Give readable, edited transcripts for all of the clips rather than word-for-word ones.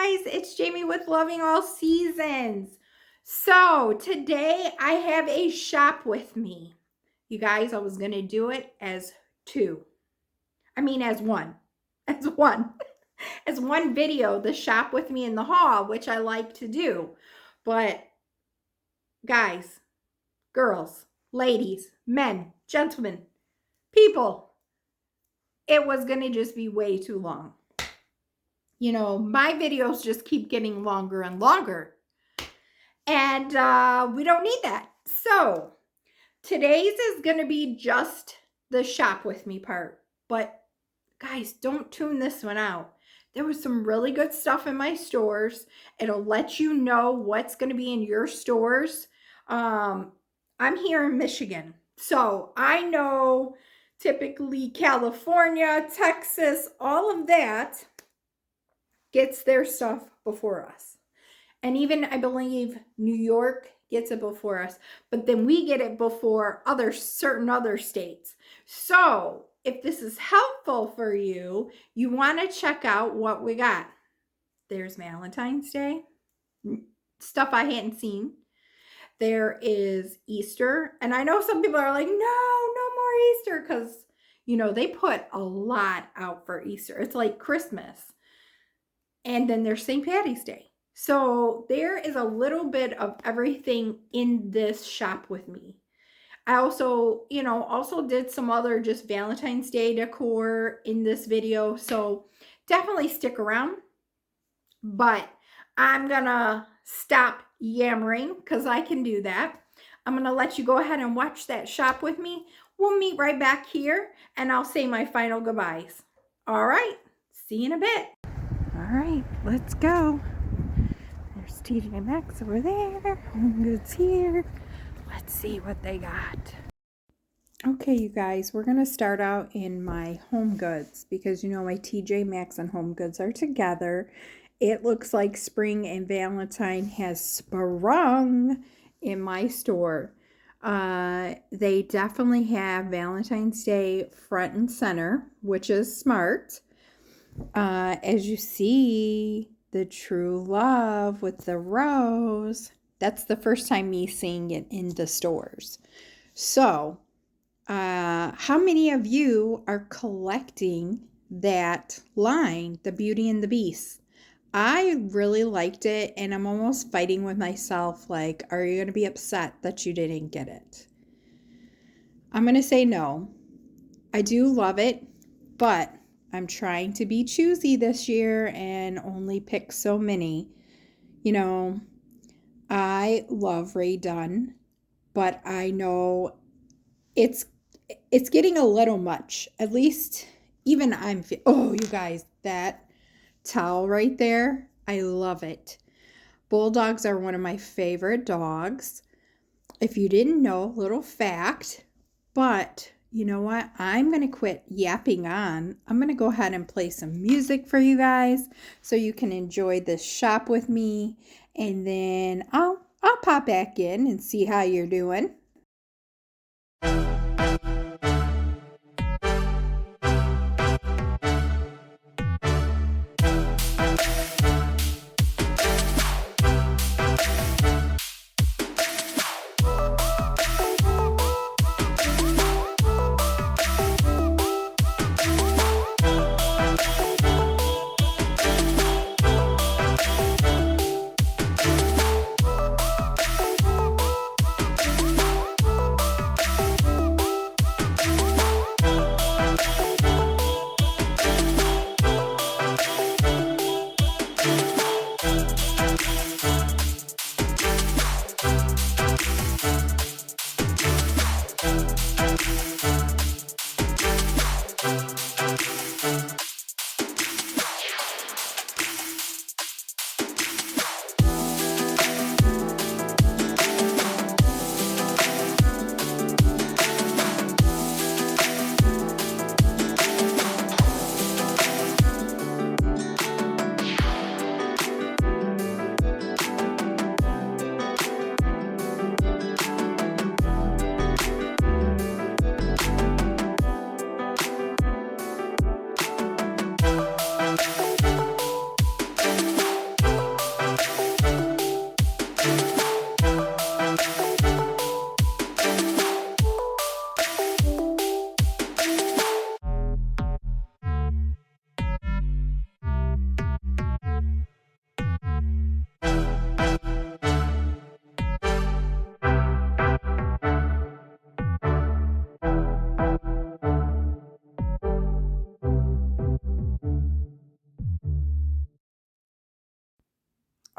guys, it's Jamie with Loving All Seasons. So today I have a shop with me. You guys, I was going to do it as two. As one. As one. As one video, the shop with me in the hall, which I like to do. But guys, girls, ladies, men, gentlemen, people, it was going to just be way too long. You know, my videos just keep getting longer and longer. And we don't need that. So today's is going to be just the shop with me part. But guys, don't tune this one out. There was some really good stuff in my stores. It'll let you know what's going to be in your stores. I'm here in Michigan. So I know typically California, Texas, all of that gets their stuff before us. And even, I believe, New York gets it before us. But then we get it before certain other states. So if this is helpful for you, you want to check out what we got. There's Valentine's Day, stuff I hadn't seen. There is Easter. And I know some people are like, no more Easter. Because, you know, they put a lot out for Easter. It's like Christmas. And then there's St. Patty's Day. So there is a little bit of everything in this shop with me. I also, did some other just Valentine's Day decor in this video. So definitely stick around. But I'm going to stop yammering because I can do that. I'm going to let you go ahead and watch that shop with me. We'll meet right back here and I'll say my final goodbyes. All right. See you in a bit. All right, let's go. There's TJ Maxx over there. Home Goods here. Let's see what they got. Okay, you guys, we're going to start out in my Home Goods because, you know, my TJ Maxx and Home Goods are together. It looks like spring and Valentine has sprung in my store. They definitely have Valentine's Day front and center, which is smart. As you see, the True Love with the rose. That's the first time me seeing it in the stores. So, how many of you are collecting that line, the Beauty and the Beast? I really liked it, and I'm almost fighting with myself, like, are you going to be upset that you didn't get it? I'm going to say no. I do love it, but I'm trying to be choosy this year and only pick so many. You know, I love Dunn, but I know it's getting a little much. At least even oh, you guys, that towel right there, I love it. Bulldogs are one of my favorite dogs. If you didn't know, little fact, but you know what? I'm going to quit yapping on. I'm going to go ahead and play some music for you guys so you can enjoy this shop with me. And then I'll pop back in and see how you're doing.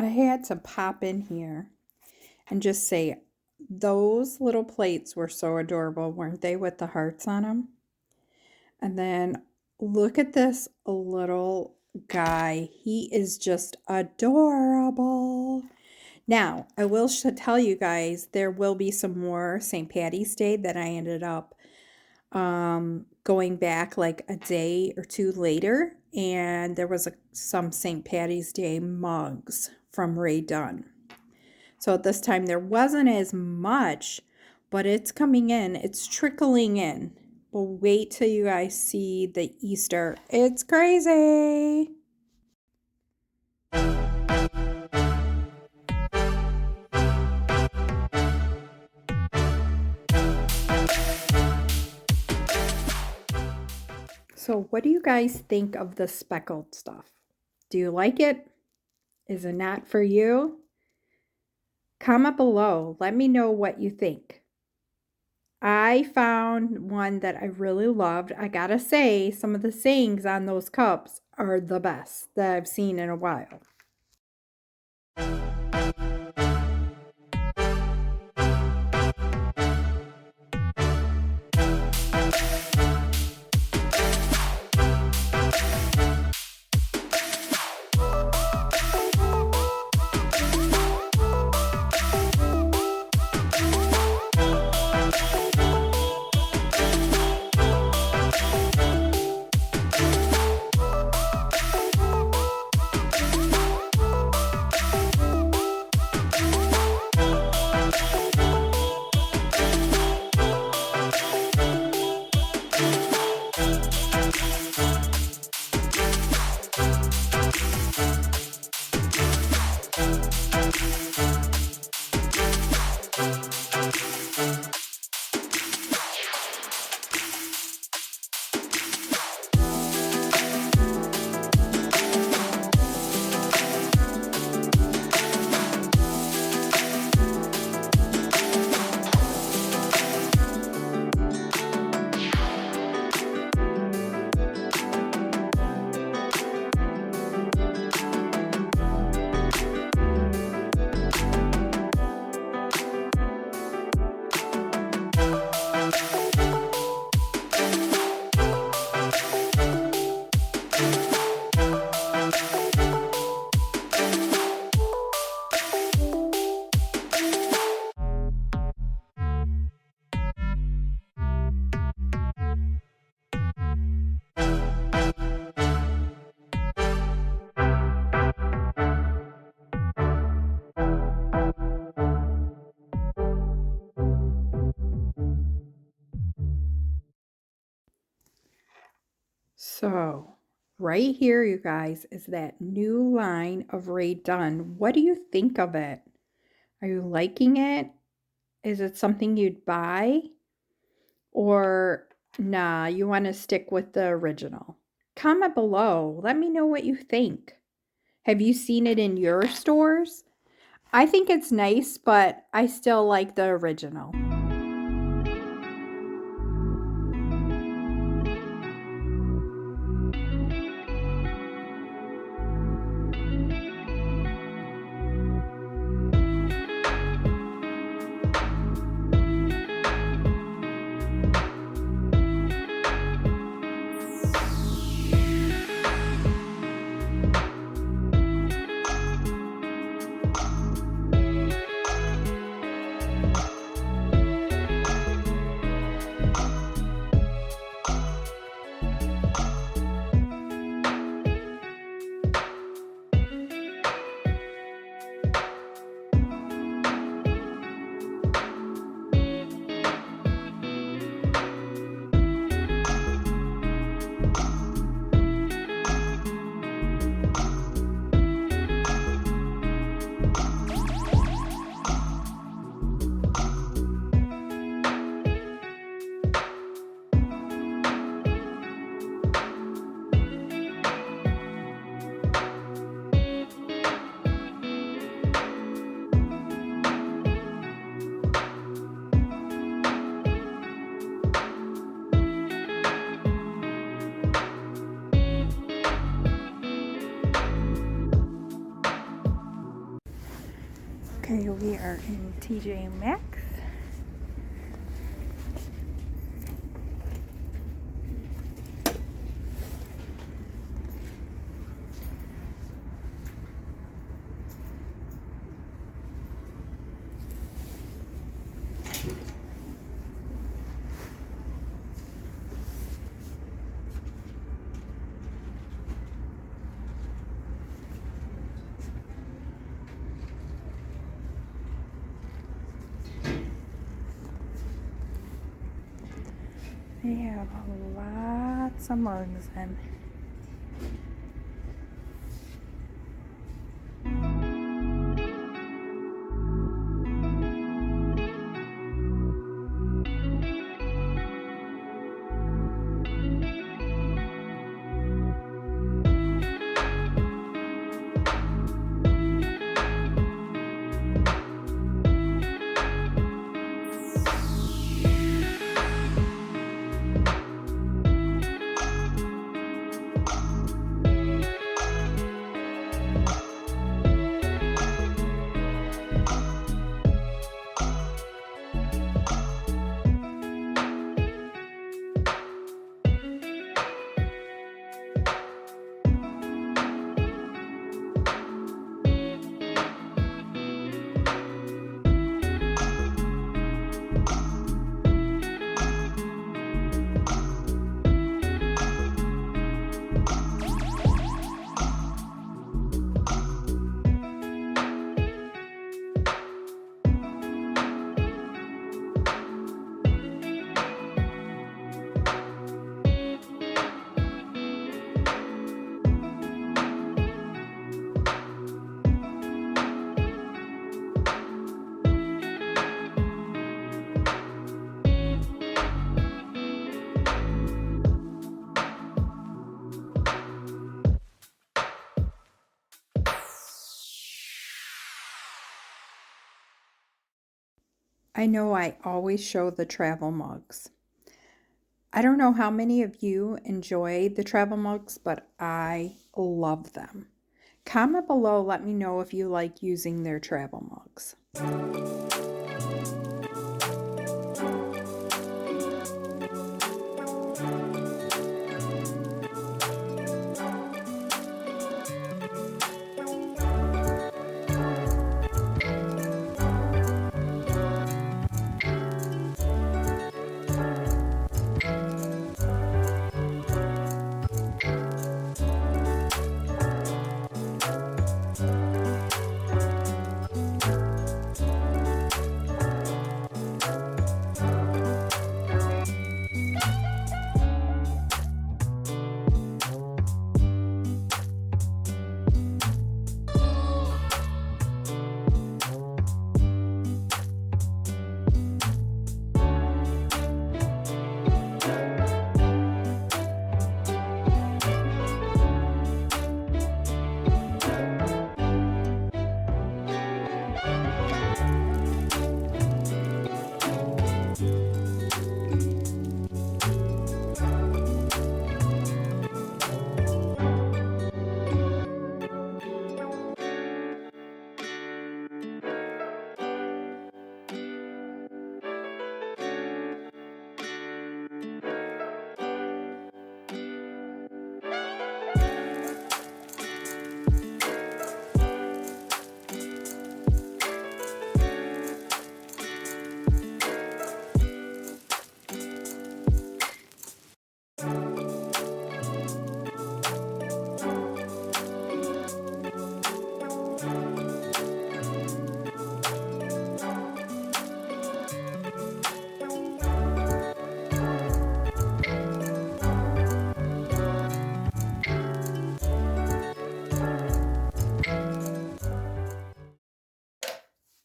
I had to pop in here and just say, those little plates were so adorable, weren't they, with the hearts on them? And then look at this little guy. He is just adorable. Now, I will tell you guys, there will be some more St. Patty's Day that I ended up going back like a day or two later, and there was some St. Patty's Day mugs from Dunn. So at this time there wasn't as much, but it's coming in, it's trickling in. But wait till you guys see the Easter. It's crazy. So what do you guys think of the speckled stuff? Do you like it? Is it not for you? Comment below. Let me know what you think. I found one that I really loved. I gotta say, some of the sayings on those cups are the best that I've seen in a while. So, right here, you guys, is that new line of Dunn. What do you think of it? Are you liking it? Is it something you'd buy? Or, nah, you want to stick with the original? Comment below. Let me know what you think. Have you seen it in your stores? I think it's nice, but I still like the original. Okay, we are in TJ Maxx. They have lots of mugs in. I know I always show the travel mugs. I don't know how many of you enjoy the travel mugs, but I love them. Comment below, let me know if you like using their travel mugs.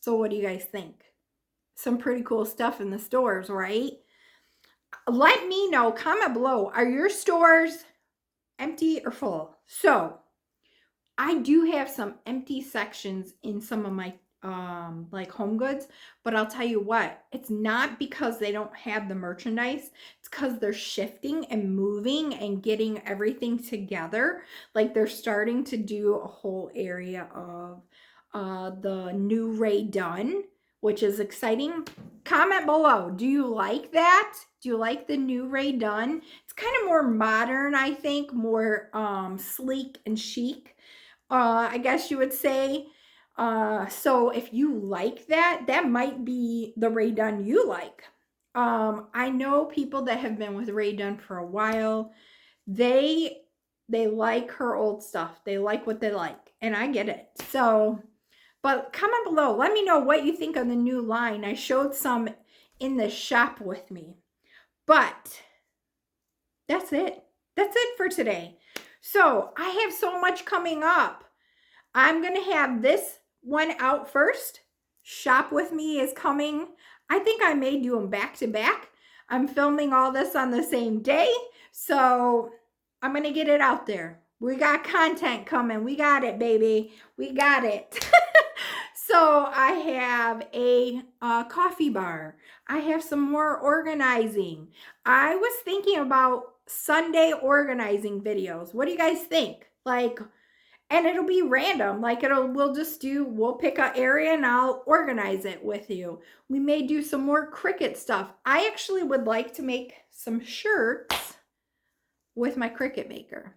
So what do you guys think? Some pretty cool stuff in the stores, right? Let me know, comment below, are your stores empty or full? So I do have some empty sections in some of my like home goods, but I'll tell you what, it's not because they don't have the merchandise, it's because they're shifting and moving and getting everything together. Like they're starting to do a whole area of the new Ray Dunn, which is exciting. Comment below. Do you like that? Do you like the new Ray Dunn? It's kind of more modern, I think, more sleek and chic, I guess you would say. So if you like that, that might be the Ray Dunn you like. I know people that have been with Ray Dunn for a while. They like her old stuff. They like what they like, and I get it. So, but comment below. Let me know what you think of the new line. I showed some in the shop with me. But that's it. That's it for today. So, I have so much coming up. I'm going to have this one out first. Shop with me is coming. I think I may do them back to back. I'm filming all this on the same day. So I'm going to get it out there. We got content coming. We got it, baby. We got it. So I have a coffee bar. I have some more organizing. I was thinking about Sunday organizing videos. What do you guys think? Like, and it'll be random. Like we'll pick an area and I'll organize it with you. We may do some more Cricut stuff. I actually would like to make some shirts with my Cricut maker.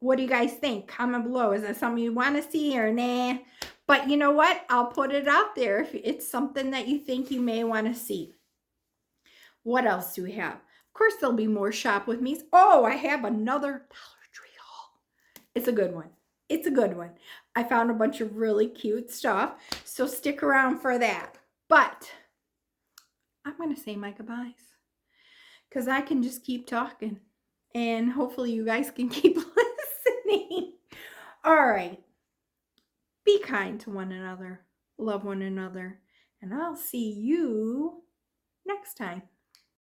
What do you guys think? Comment below. Is that something you want to see or nah? But you know what? I'll put it out there if it's something that you think you may want to see. What else do we have? Of course, there'll be more shop with me. Oh, I have another Dollar Tree haul. It's a good one. It's a good one. I found a bunch of really cute stuff, so stick around for that. But I'm going to say my goodbyes because I can just keep talking, and hopefully you guys can keep listening. All right. Be kind to one another. Love one another. And I'll see you next time.